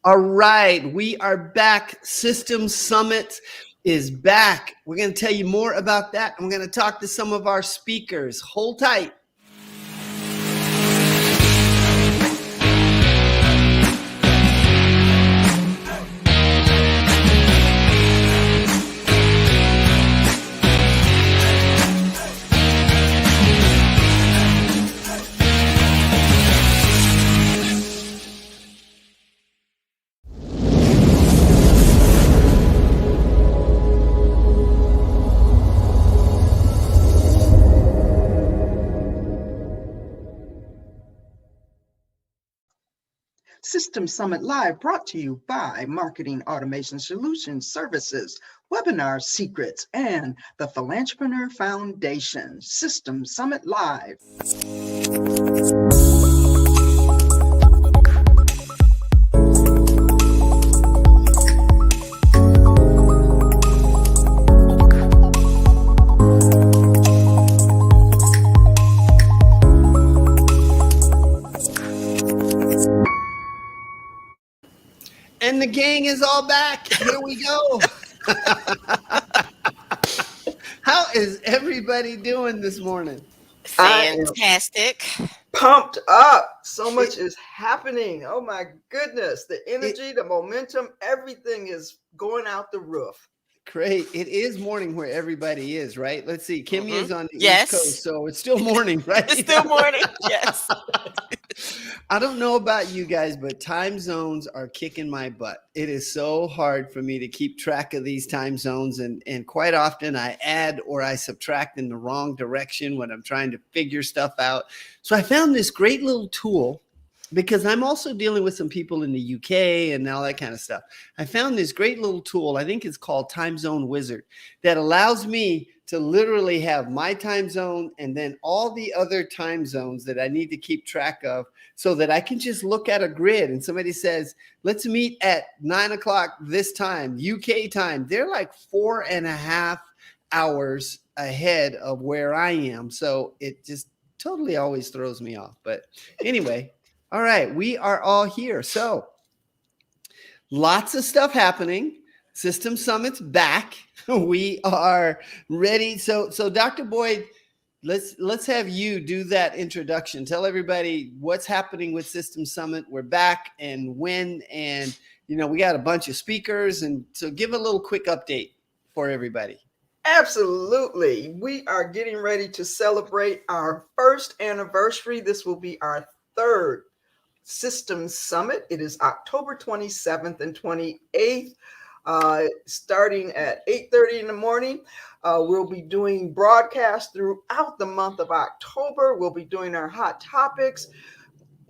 All right, we are back. System Summit is back. We're going to tell you more about that. I'm going to talk to some of our speakers. Hold tight. System Summit Live brought to you by Marketing Automation Solutions Services, Webinar Secrets, and the Philanthropreneur Foundation. System Summit Live. And the gang is all back. Here we go. How is everybody doing this morning? I am Fantastic. pumped up. So much is happening. Oh my goodness. The energy, the momentum, everything is going out the roof. Great. It is morning where everybody is, right? Let's see. Kimmy is on the Yes. East Coast, so it's still morning, right? It's still morning. Yes. I don't know about you guys, but time zones are kicking my butt. It is so hard for me to keep track of these time zones. And quite often I add or I subtract in the wrong direction when I'm trying to figure stuff out. So I found this great little tool because I'm also dealing with some people in the UK and all that kind of stuff. I found this great little tool. I think it's called Time Zone Wizard that allows me to literally have my time zone and then all the other time zones that I need to keep track of so that I can just look at a grid and somebody says, let's meet at 9 o'clock this time, UK time. They're like 4.5 hours ahead of where I am. So it just totally always throws me off. But anyway, all right, we are all here. So lots of stuff happening. System Summit's back. We are ready. So Dr. Boyd, let's have you do that introduction. Tell everybody what's happening with System Summit. We're back and when, and we got a bunch of speakers, and so give a little quick update for everybody. Absolutely. We are getting ready to celebrate our first anniversary. This will be our third System Summit. It is October 27th and 28th. Starting at 8:30 in the morning. We'll be doing broadcasts throughout the month of October. We'll be doing our hot topics.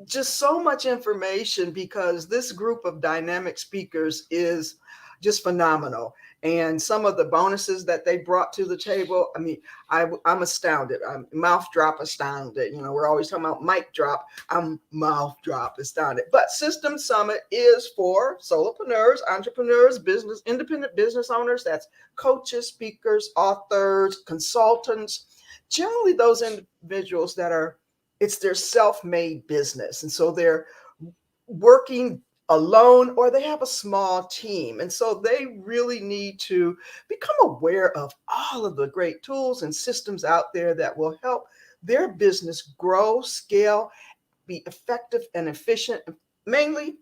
Just so much information because this group of dynamic speakers is just phenomenal. And some of the bonuses that they brought to the table, I mean, I'm astounded. I'm mouth drop astounded. We're always talking about mic drop. I'm mouth drop astounded. But System Summit is for solopreneurs, entrepreneurs, independent business owners. That's coaches, speakers, authors, consultants, generally those individuals that it's their self-made business. And so they're working alone or they have a small team. And so they really need to become aware of all of the great tools and systems out there that will help their business grow, scale, be effective and efficient, and mainly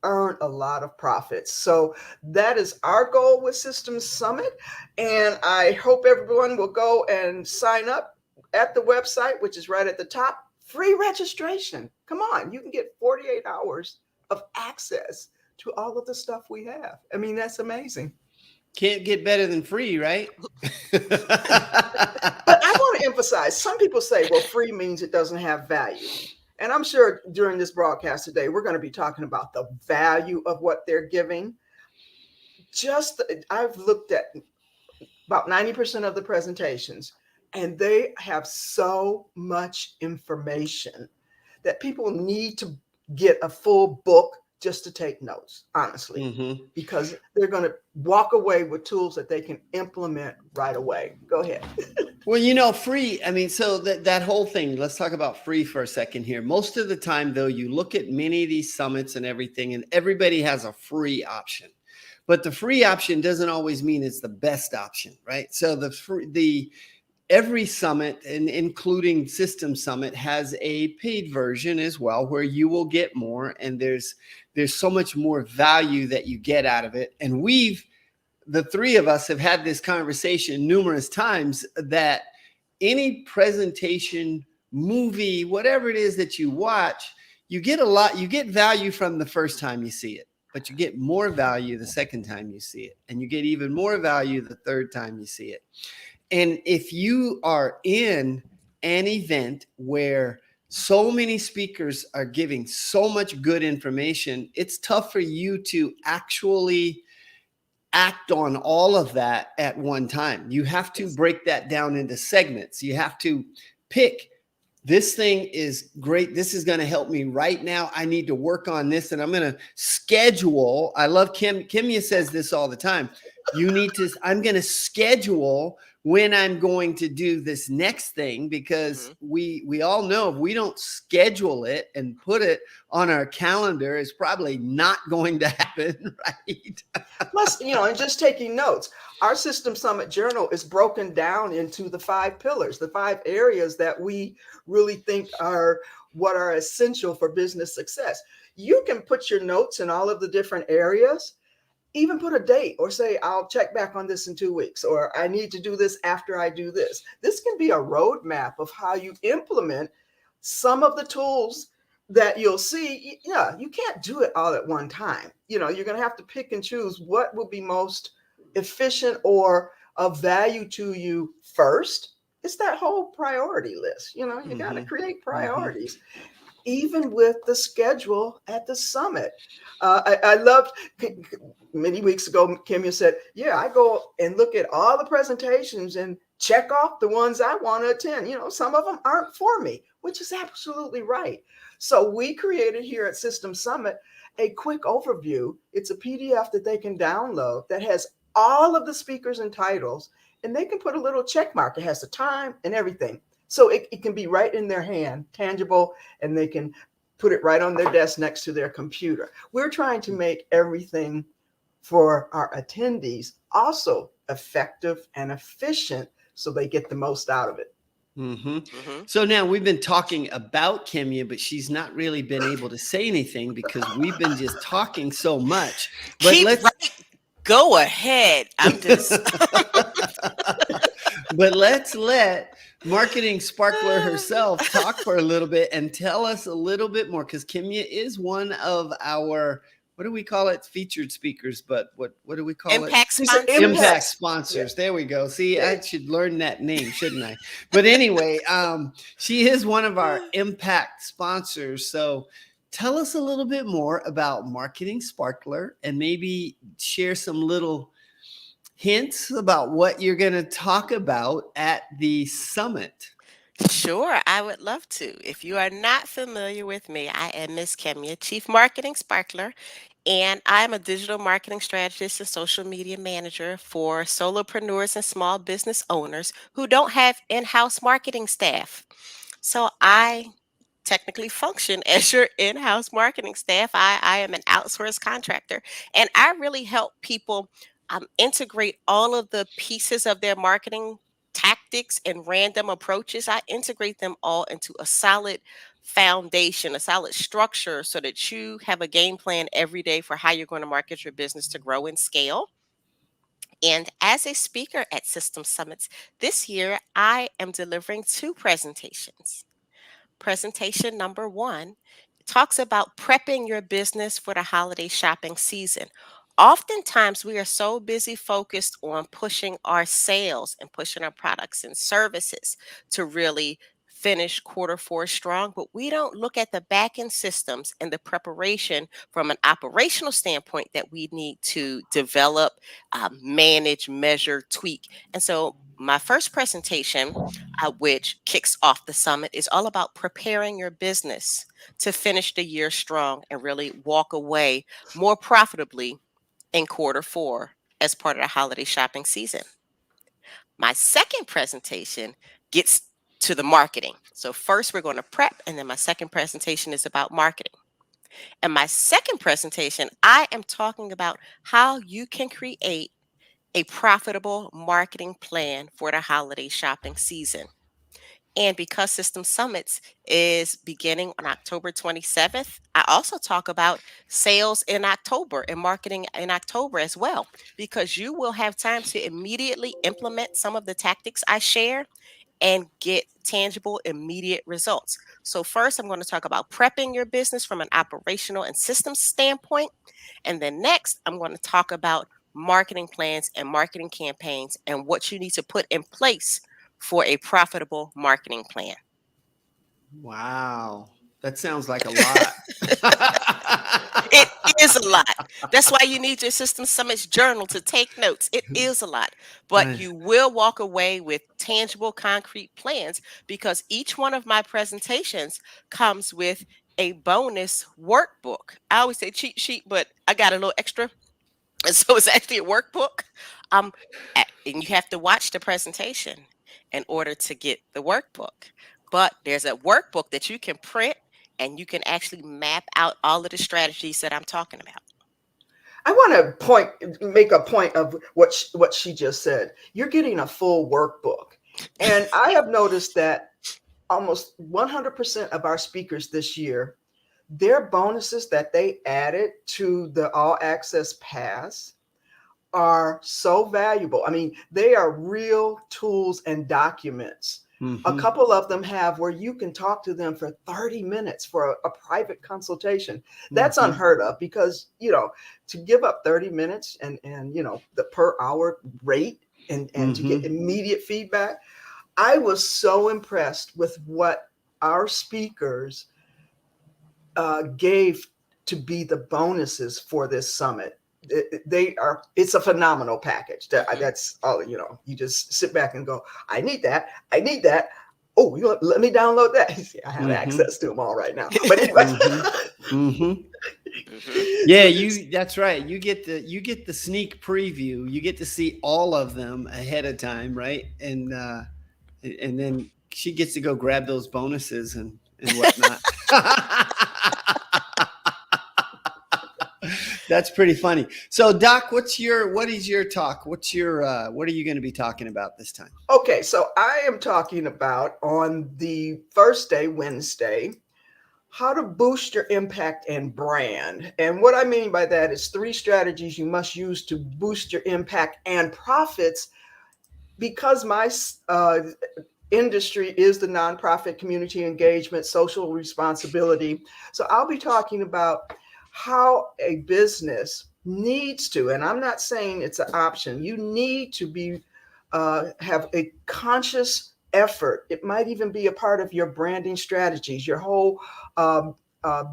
earn a lot of profits. So that is our goal with Systems Summit. And I hope everyone will go and sign up at the website, which is right at the top. Free registration. Come on, you can get 48 hours of access to all of the stuff we have. I mean, that's amazing. Can't get better than free, right? But I want to emphasize, some people say, well, free means it doesn't have value. And I'm sure during this broadcast today, we're going to be talking about the value of what they're giving. I've looked at about 90% of the presentations, and they have so much information that people need to get a full book just to take notes, honestly, Hmm. because they're going to walk away with tools that they can implement right away. Go ahead. Well, free. I mean, so that whole thing. Let's talk about free for a second here. Most of the time, though, you look at many of these summits and everything, and everybody has a free option. But the free option doesn't always mean it's the best option, right? So the every summit, and including System Summit, has a paid version as well, where you will get more, and there's so much more value that you get out of it. And the three of us have had this conversation numerous times that any presentation, movie, whatever it is that you watch, you get value from the first time you see it, but you get more value the second time you see it, and you get even more value the third time you see it. And if you are in an event where so many speakers are giving so much good information, it's tough for you to actually act on all of that at one time. You have to break that down into segments. You have to pick, this thing is great. This is going to help me right now. I need to work on this, and I'm going to schedule. I love Kimya says this all the time. I'm going to schedule when I'm going to do this next thing, because we all know if we don't schedule it and put it on our calendar, it's probably not going to happen, right? Plus, and just taking notes. Our System Summit journal is broken down into the 5 pillars, the 5 areas that we really think are what are essential for business success. You can put your notes in all of the different areas, even put a date or say, I'll check back on this in 2 weeks, or I need to do this after I do this. This can be a roadmap of how you implement some of the tools that you'll see. Yeah, you can't do it all at one time. You're going to have to pick and choose what will be most efficient or of value to you first. It's that whole priority list. You got to create priorities, even with the schedule at the summit. I loved, many weeks ago, Kimya said, yeah, I go and look at all the presentations and check off the ones I want to attend. Some of them aren't for me, which is absolutely right. So we created here at System Summit a quick overview. It's a PDF that they can download that has all of the speakers and titles, and they can put a little check mark. It has the time and everything. So it can be right in their hand, tangible, and they can put it right on their desk next to their computer. We're trying to make everything for our attendees also effective and efficient so they get the most out of it. So now we've been talking about Kimya, but she's not really been able to say anything because we've been just talking so much. But Go ahead. I'm just. But let's let Marketing Sparkler herself talk for a little bit and tell us a little bit more, because Kimya is one of our, what do we call it? Featured speakers, but what do we call Impact it? sponsors. Impact sponsors. Yeah. There we go. See, I should learn that name, shouldn't I? But anyway, she is one of our impact sponsors. So tell us a little bit more about Marketing Sparkler, and maybe share some little hints about what you're going to talk about at the summit. Sure, I would love to. If you are not familiar with me, I am Miss Kemia, Chief Marketing Sparkler, and I'm a digital marketing strategist and social media manager for solopreneurs and small business owners who don't have in-house marketing staff. So I technically function as your in-house marketing staff. I am an outsourced contractor, and I really help people integrate all of the pieces of their marketing tactics and random approaches. I integrate them all into a solid foundation, a solid structure, so that you have a game plan every day for how you're going to market your business to grow and scale. And as a speaker at System Summits this year, I am delivering 2 presentations. Presentation number 1 talks about prepping your business for the holiday shopping season. Oftentimes, we are so busy focused on pushing our sales and pushing our products and services to really finish quarter 4 strong, but we don't look at the back end systems and the preparation from an operational standpoint that we need to develop, manage, measure, tweak. And so My first presentation, which kicks off the summit, is all about preparing your business to finish the year strong and really walk away more profitably in quarter 4 as part of the holiday shopping season. My second presentation gets to the marketing. So, first, we're going to prep, and then my second presentation is about marketing. And my second presentation, I am talking about how you can create a profitable marketing plan for the holiday shopping season. And because System Summits is beginning on October 27th, I also talk about sales in October and marketing in October as well, because you will have time to immediately implement some of the tactics I share and get tangible, immediate results. So, first, I'm going to talk about prepping your business from an operational and systems standpoint. And then next, I'm going to talk about marketing plans and marketing campaigns and what you need to put in place for a profitable marketing plan. Wow. That sounds like a lot. It is a lot. That's why you need your System Summits journal to take notes. It is a lot, but I- you will walk away with tangible, concrete plans because each one of my presentations comes with a bonus workbook. I always say cheat sheet, but I got a little extra. And so it's actually a workbook. And you have to watch the presentation in order to get the workbook. But there's a workbook that you can print and you can actually map out all of the strategies that I'm talking about. I want to make a point of what she just said. You're getting a full workbook, and I have noticed that almost 100% of our speakers this year, their bonuses that they added to the All Access Pass are so valuable. I mean, they are real tools and documents. A Mhm. couple of them have where you can talk to them for 30 minutes for a private consultation. That's Mhm. unheard of because, to give up 30 minutes and the per hour rate and to get Mhm. immediate feedback. I was so impressed with what our speakers gave to be the bonuses for this summit. They are, it's a phenomenal package. Hmm. That's all, you just sit back and go, I need that. I need that. Oh, let me download that. See, I have Mhm. access to them all right now. But anyway, Mhm. Mhm. Hmm. Yeah, so you that's right. You get the sneak preview. You get to see all of them ahead of time, right? And then she gets to go grab those bonuses and whatnot. That's pretty funny. So, Doc, what is your talk? What are you going to be talking about this time? okay, so I am talking about on the first day, Wednesday, how to boost your impact and brand. And what I mean by that is 3 strategies you must use to boost your impact and profits because my industry is the nonprofit community engagement, social responsibility. So I'll be talking about how a business needs to, and I'm not saying it's an option, you need to be have a conscious effort. It might even be a part of your branding strategies, your whole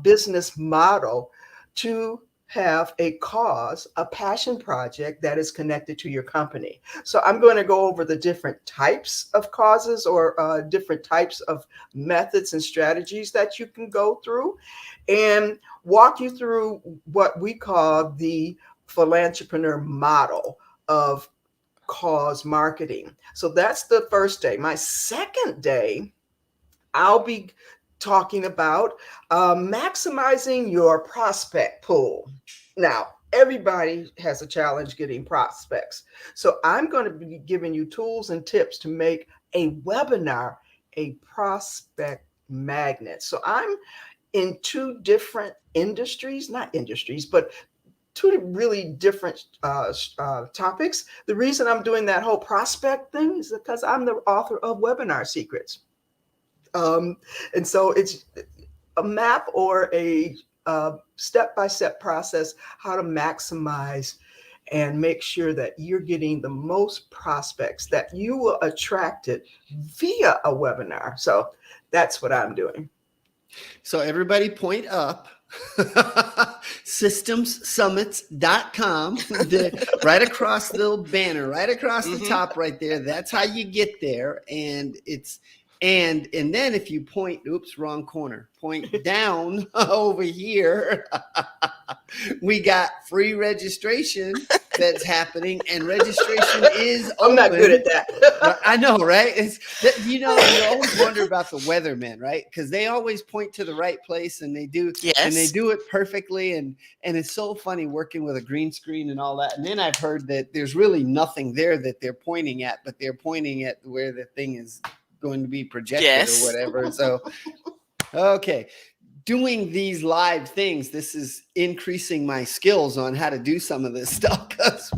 business model to have a cause, a passion project that is connected to your company. So I'm going to go over the different types of causes or different types of methods and strategies that you can go through and walk you through what we call the philanthropreneur model of cause marketing. So that's the first day. My second day, I'll be talking about maximizing your prospect pool. Now, everybody has a challenge getting prospects. So I'm going to be giving you tools and tips to make a webinar a prospect magnet. So I'm in 2 different industries, not industries, but 2 really different topics. The reason I'm doing that whole prospect thing is because I'm the author of Webinar Secrets. Um, and so it's a map or a step-by-step process how to maximize and make sure that you're getting the most prospects that you will attract it via a webinar. So that's what I'm doing. So everybody point up. systemssummits.com. Right across the little banner, right across the Hmm. top, right there. That's how you get there. And it's and then if you point, oops, wrong corner, point down over here, we got free registration that's happening, and registration is I'm not good at open. that. Right, I know, right? It's that, you always wonder about the weathermen, right? Because they always point to the right place, and they Yes. do it perfectly, and it's so funny working with a green screen and all that. And then I've heard that there's really nothing there that they're pointing at, but they're pointing at where the thing is going to be projected or Yes. whatever. So okay, doing these live things, this is increasing my skills on how to do some of this stuff because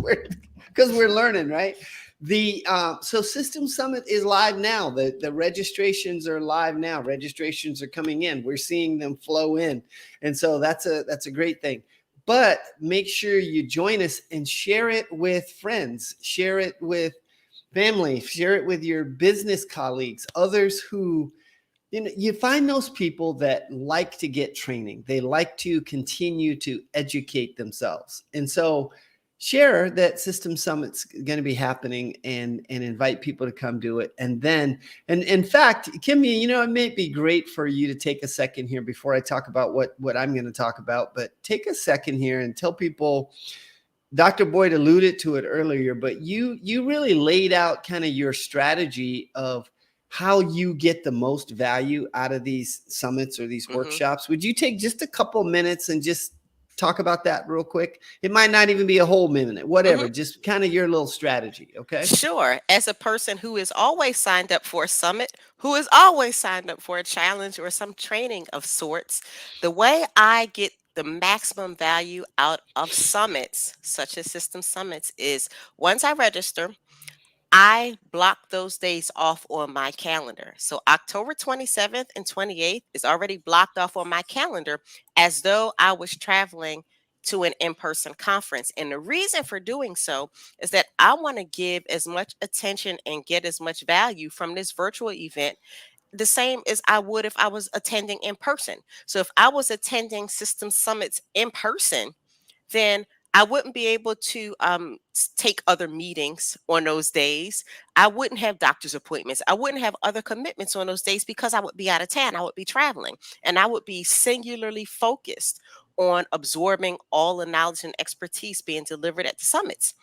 we're learning, right? The So System Summit is live now. The registrations are live now. Registrations are coming in. We're seeing them flow in, and so that's a great thing. But make sure you join us and share it with friends. Share it with family. Share it with your business colleagues, others who you find those people that like to get training. They like to continue to educate themselves. And so share that System Summit's going to be happening and invite people to come do it. And then, and in fact, Kimmy, it may be great for you to take a second here before I talk about what I'm going to talk about, but take a second here and tell people. Dr. Boyd alluded to it earlier, but you really laid out kind of your strategy of how you get the most value out of these summits or these Hmm. workshops. Would you take just a couple minutes and just talk about that real quick? It might not even be a whole minute, whatever, Hmm. just kind of your little strategy, okay? Sure. As a person who is always signed up for a summit, who is always signed up for a challenge or some training of sorts, the way I get the maximum value out of summits, such as system summits, is once I register, I block those days off on my calendar. So October 27th and 28th is already blocked off on my calendar as though I was traveling to an in person conference. And the reason for doing so is that I want to give as much attention and get as much value from this virtual event the same as I would if I was attending in person. So if I was attending system summits in person, then I wouldn't be able to take other meetings on those days. I wouldn't have doctor's appointments. I wouldn't have other commitments on those days because I would be out of town. I would be traveling and I would be singularly focused on absorbing all the knowledge and expertise being delivered at the summits.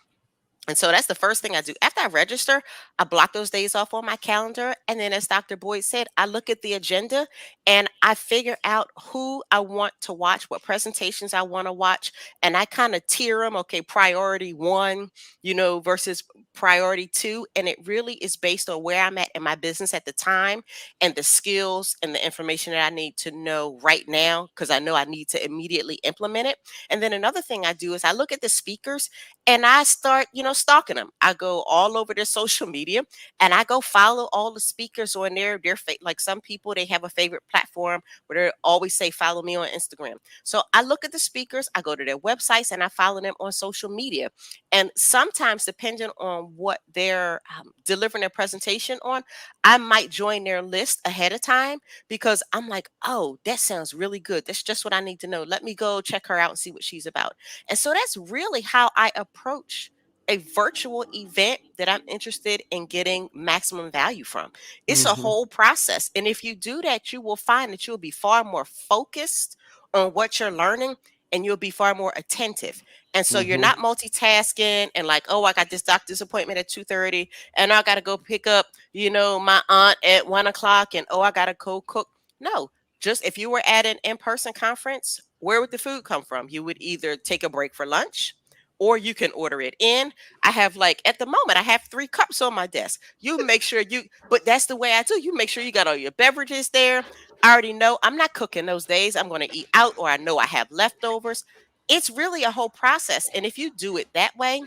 And so that's the first thing I do. After I register, I block those days off on my calendar. And then, as Dr. Boyd said, I look at the agenda and I figure out who I want to watch, what presentations I want to watch. And I kind of tier them. Okay, priority one, versus priority two. And it really is based on where I'm at in my business at the time and the skills and the information that I need to know right now because I know I need to immediately implement it. And then another thing I do is I look at the speakers and I start, stalking them. I go all over their social media and I go follow all the speakers on there. Like some people, they have a favorite platform where they always say, follow me on Instagram. So I look at the speakers, I go to their websites and I follow them on social media. And sometimes, depending on what they're delivering their presentation on, I might join their list ahead of time because I'm like, oh, that sounds really good. That's just what I need to know. Let me go check her out and see what she's about. And so that's really how I approach a virtual event that I'm interested in getting maximum value from. It's a Mm-hmm. whole process. And if you do that, you will find that you'll be far more focused on what you're learning and you'll be far more attentive. And so you're Mm-hmm. not multitasking and like, oh, I got this doctor's appointment at 2:30 and I gotta go pick up, my aunt at 1 o'clock and oh, I gotta go cook. No, just if you were at an in-person conference, where would the food come from? You would either take a break for lunch or you can order it in. I have like at the moment I have 3 cups on my desk. You make sure but that's the way I do. You make sure you got all your beverages there. I already know I'm not cooking those days. I'm going to eat out or I know I have leftovers. It's really a whole process. And if you do it that way,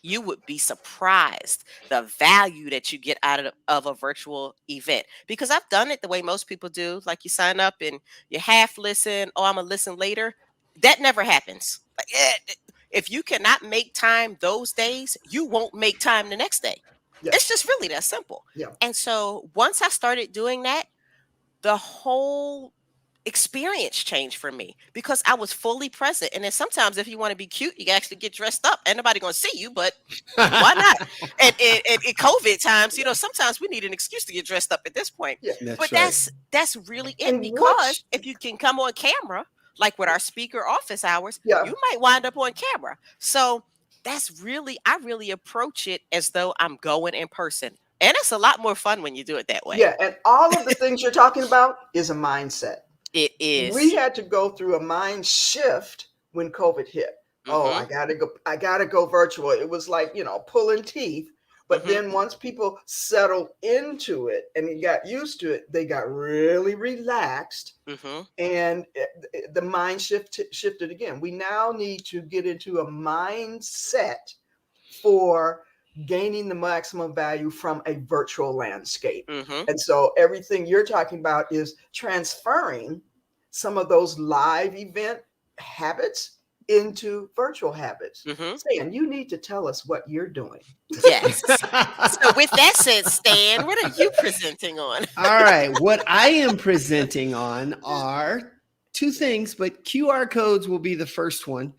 you would be surprised the value that you get out of a virtual event because I've done it the way most people do, like you sign up and you half listen, oh, I'm gonna listen later. That never happens. Like, if you cannot make time those days, you won't make time the next day. It's Yes. just really that simple. Yeah. And so once I started doing that, the whole experience change for me because I was fully present. And then sometimes if you want to be cute, you can actually get dressed up. Ain't nobody gonna see you, but why not? And in COVID times, sometimes we need an excuse to get dressed up at this point. Yeah. But That's right. that's really it And because what's if you can come on camera, like with our speaker office hours, yeah. you might wind up on camera. So I really approach it as though I'm going in person. And it's a lot more fun when you do it that way. Yeah, and all of the things you're talking about is a mindset. It We is. had to go through a mind shift when COVID hit. Oh, Mhm. I gotta go virtual. It was like, pulling teeth. But Mhm. then once people settled into it and they got used to it, they got really relaxed, Mhm. and the mind shifted again. We now need to get into a mindset for gaining the maximum value from a virtual landscape. Mhm. And so everything you're talking about is transferring some of those live event habits into virtual habits. Mhm. Stan, you need to tell us what you're doing. Yes. So with that said, Stan, what are you presenting on? All right. What I am presenting on are two things, but QR codes will be the first one.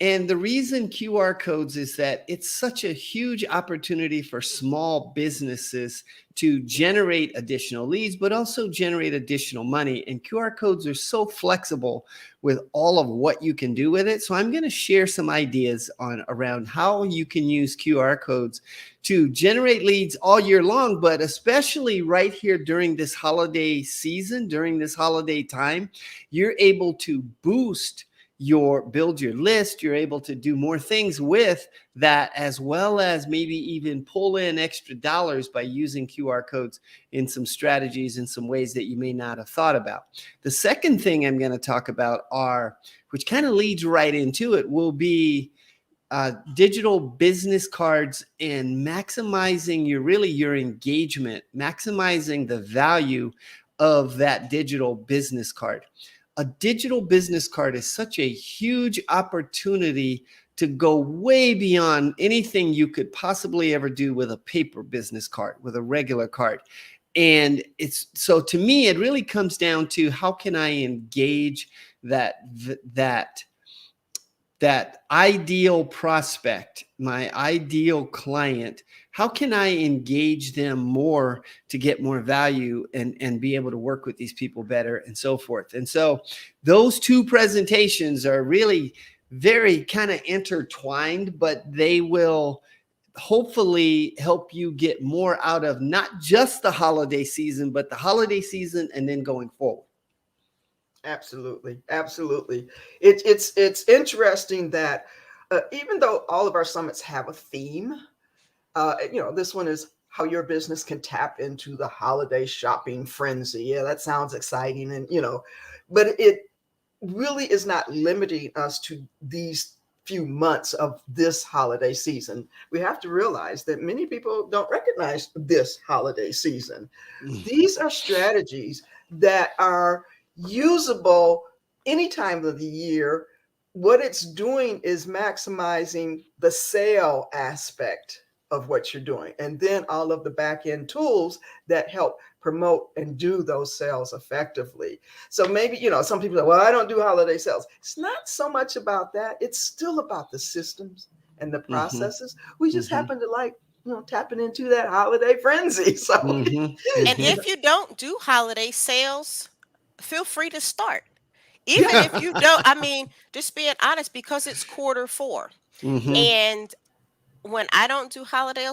And the reason QR codes is that it's such a huge opportunity for small businesses to generate additional leads, but also generate additional money. And QR codes are so flexible with all of what you can do with it. So I'm going to share some ideas on around how you can use QR codes to generate leads all year long, but especially right here during this holiday season, during this holiday time, you're able to boost build your list. You're able to do more things with that, as well as maybe even pull in extra dollars by using QR codes in some strategies in some ways that you may not have thought about. The second thing I'm going to talk about which kind of leads right into it, will be digital business cards and maximizing your engagement, maximizing the value of that digital business card. A digital business card is such a huge opportunity to go way beyond anything you could possibly ever do with a paper business card, with a regular card. And it's so, to me, it really comes down to how can I engage that that that ideal prospect, my ideal client. How can I engage them more to get more value and be able to work with these people better and so forth? And so those two presentations are really very kind of intertwined, but they will hopefully help you get more out of not just the holiday season, but the holiday season and then going forward. Absolutely, absolutely. It's interesting that even though all of our summits have a theme, this one is how your business can tap into the holiday shopping frenzy. Yeah, that sounds exciting, and but it really is not limiting us to these few months of this holiday season. We have to realize that many people don't recognize this holiday season. These are strategies that are usable any time of the year. What it's doing is maximizing the sale aspect of what you're doing, and then all of the back end tools that help promote and do those sales effectively. So maybe, some people say, well, I don't do holiday sales. It's not so much about that. It's still about the systems and the Mm-hmm, processes. We just mm-hmm, happen to like, tapping into that holiday frenzy. So, mm-hmm, And mm-hmm. if you don't do holiday sales, feel free to start. Even yeah. if you don't, I mean, just being honest, because it's quarter four. Mm-hmm. And when I don't do holiday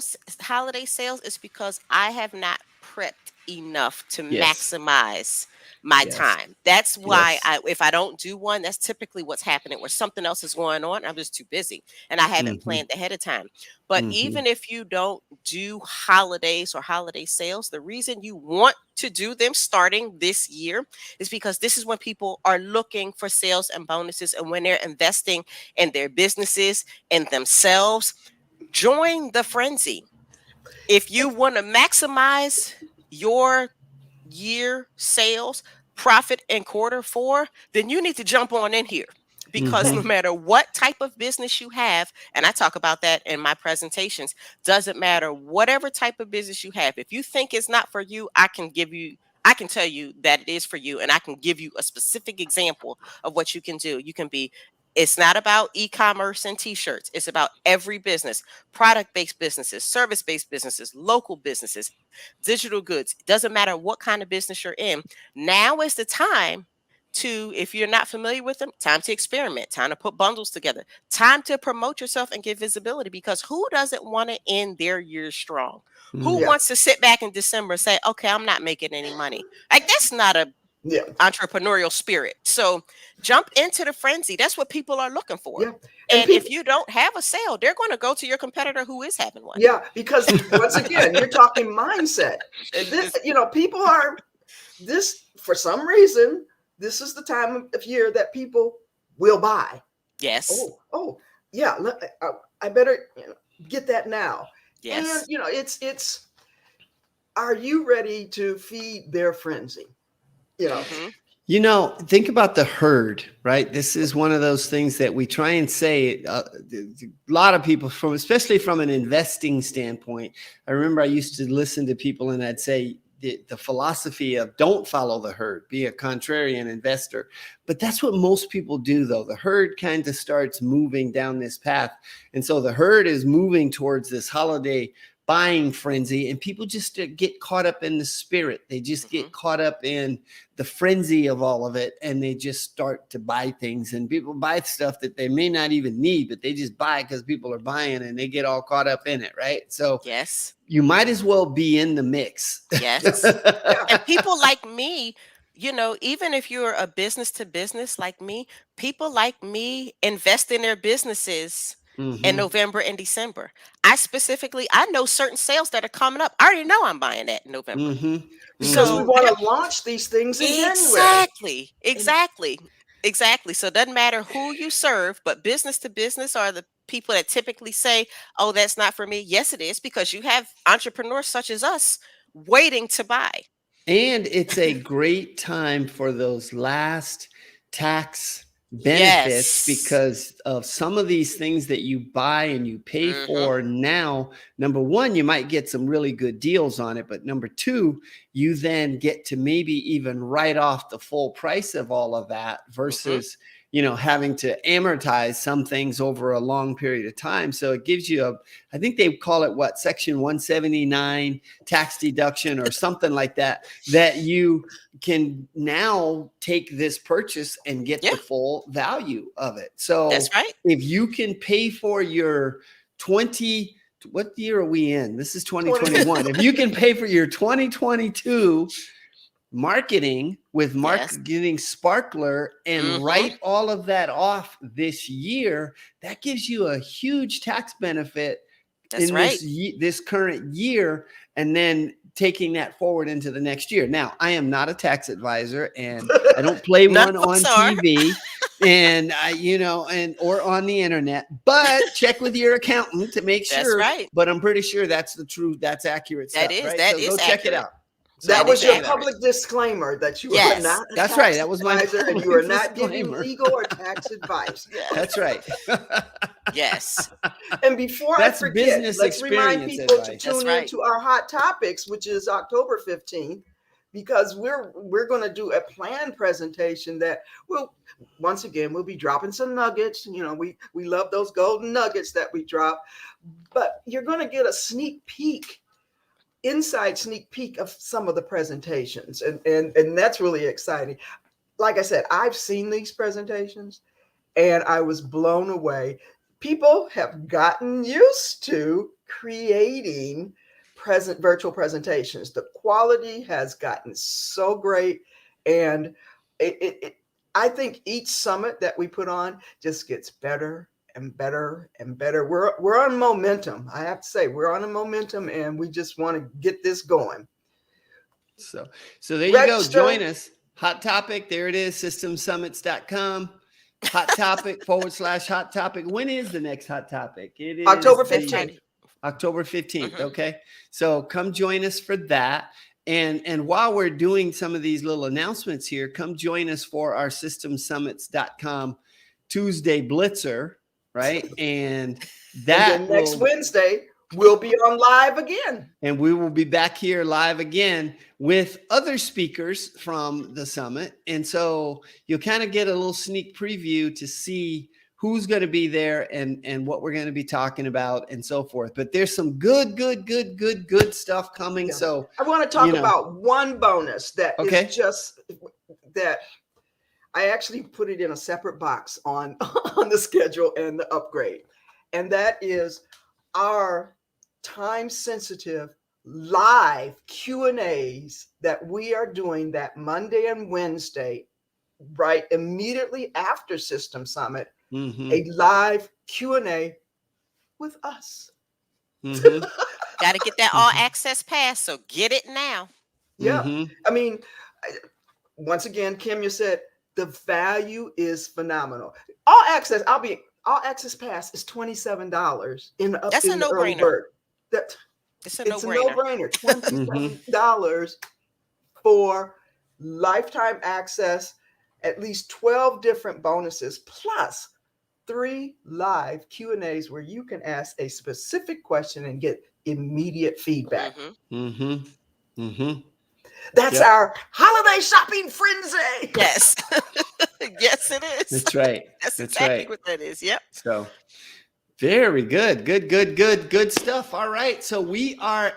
sales, it's because I have not prepped enough to Yes. maximize my Yes. time. That's why Yes. if I don't do one, that's typically what's happening where something else is going on. I'm just too busy and I haven't Mm-hmm. planned ahead of time. But Mm-hmm. even if you don't do holidays or holiday sales, the reason you want to do them starting this year is because this is when people are looking for sales and bonuses and when they're investing in their businesses and themselves. Join the frenzy. If you want to maximize your year sales, profit in quarter four, then you need to jump on in here because no Mm-hmm. matter what type of business you have, and I talk about that in my presentations, doesn't matter whatever type of business you have. If you think it's not for you, I can tell you that it is for you, and I can give you a specific example of what you can do. You can be It's not about e-commerce and t-shirts. It's about every business, product-based businesses, service-based businesses, local businesses, digital goods. It doesn't matter what kind of business you're in. Now is the time to, if you're not familiar with them, time to experiment, time to put bundles together, time to promote yourself and get visibility, because who doesn't want to end their year strong? Who Mm. Yeah, wants to sit back in December and say, okay, I'm not making any money? Like, that's not a yeah, entrepreneurial spirit. So jump into the frenzy. That's what people are looking for. yeah. And And if people, you don't have a sale, they're going to go to your competitor who is having one. yeah, because once again, you're talking mindset. And this, This- people are this for some reason. This is the time of year that people will buy. yes. Oh, yeah. I better get that now. And Yes. it's. Are you ready to feed their frenzy? You know, Hmm. Think about the herd, right? This is one of those things that we try and say. A lot of people, especially from an investing standpoint, I remember I used to listen to people and I'd say the philosophy of don't follow the herd, be a contrarian investor. But that's what most people do, though. The herd kind of starts moving down this path. And so the herd is moving towards this holiday buying frenzy, and people just get caught up in the spirit. They just Hmm. get caught up in the frenzy of all of it, and they just start to buy things, and people buy stuff that they may not even need, but they just buy because people are buying, and they get all caught up in it, right? So Yes. you might as well be in the mix. Yes. yeah. And people like me, even if you're a business to business like me, people like me invest in their businesses in Hmm. November and December. I know certain sales that are coming up. I already know I'm buying that in November. Hmm. Because Hmm. we So want to launch these things in January. exactly, And exactly, exactly. So it doesn't matter who you serve, but business to business are the people that typically say, "Oh, that's not for me." Yes, it is, because you have entrepreneurs such as us waiting to buy. And it's a great time for those last tax benefits Yes. because of some of these things that you buy and you pay Mhm. for now. Number one, you might get some really good deals on it. But number two, you then get to maybe even write off the full price of all of that Mhm. versus having to amortize some things over a long period of time. So it gives you I think they call it what, Section 179 tax deduction or something like that you can now take this purchase and get Yeah, the full value of it. that's So right. if you can pay for your 20, what year are we in? This is 20, 2021. If you can pay for your 2022 marketing with Yes. Marketing Sparkler and Mhm. write all of that off this year, that gives you a huge tax benefit That's in right. this current year, and then taking that forward into the next year. Now, I am not a tax advisor, and I don't play None one of us on are. TV, and and or on the internet. But check with your accountant to make That's sure. right. But I'm pretty sure that's the truth. That's accurate That stuff, is right? that So go is check it accurate. out. So that That go is was check your it out. accurate. public disclaimer that you are Yes. not a That's right. tax That was my advisor and you public are not giving disclaimer. legal or tax advice. That's Yes. right. Yes. And before I That's forget, business let's remind experience people to advice. That's tune right. into our hot topics, which is October 15th, because we're going to do a planned presentation that will once again we'll be dropping some nuggets. We love those golden nuggets that we drop, but you're going to get a inside sneak peek of some of the presentations, and that's really exciting. Like I said, I've seen these presentations and I was blown away. People have gotten used to creating virtual presentations. The quality has gotten so great, and I think each summit that we put on just gets better and better and better. We're on momentum. I have to say, we're on a momentum, and we just want to get this going. So, so there you go. Register Join us. Hot topic. There it is. Systemsummits.com. Hot topic / hot topic. When is the next hot topic? It It's October is this the 15th. Friday. October 15th. Mhm. Okay. So come join us for that. And while we're doing some of these little announcements here, come join us for our systemsummits.com Tuesday Blitzer, right? And And that then next will Wednesday, We'll be on live again. And we will be back here live again with other speakers from the summit. And so you'll kind of get a little sneak preview to see who's going to be there and what we're going to be talking about and so forth. But there's some good stuff coming. Yeah. So I want to talk about one bonus that is just that I actually put it in a separate box on the schedule and the upgrade. And that is our time sensitive live Q&As that we are doing that Monday and Wednesday, right immediately after System Summit, a live Q&A with us. Got to get that all access pass, so get it now. Yeah. I mean, once again, Kim, you said the value is phenomenal. All access pass is $27 in the That's a early no-brainer. bird. It's a no-brainer. $27 for lifetime access, at least 12 different bonuses, plus 3 live Q&As where you can ask a specific question and get immediate feedback. That's our holiday shopping frenzy. Yes. Yes, it is. That's right. That's exactly what that is. Yep. So very good. Good stuff. All right. So we are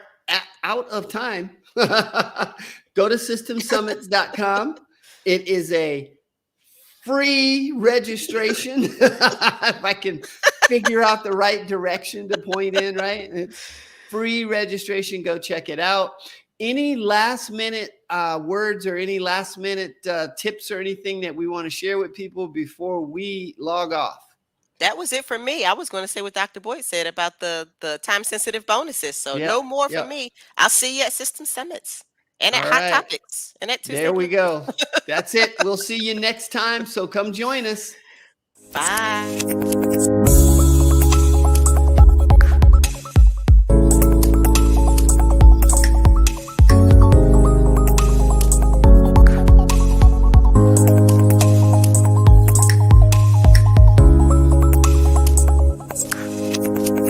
out of time. Go to systemsummits.com. It is a free registration. If I can figure out the right direction to point in, right? It's free registration. Go check it out. Any last minute words or any last minute tips or anything that we want to share with people before we log off? That was it for me. I was going to say what Dr. Boyd said about the time sensitive bonuses. So no more for me. I'll see you at System Summits and at Hot Topics and at Tuesday. There we go. That's it. We'll see you next time. So come join us. Bye.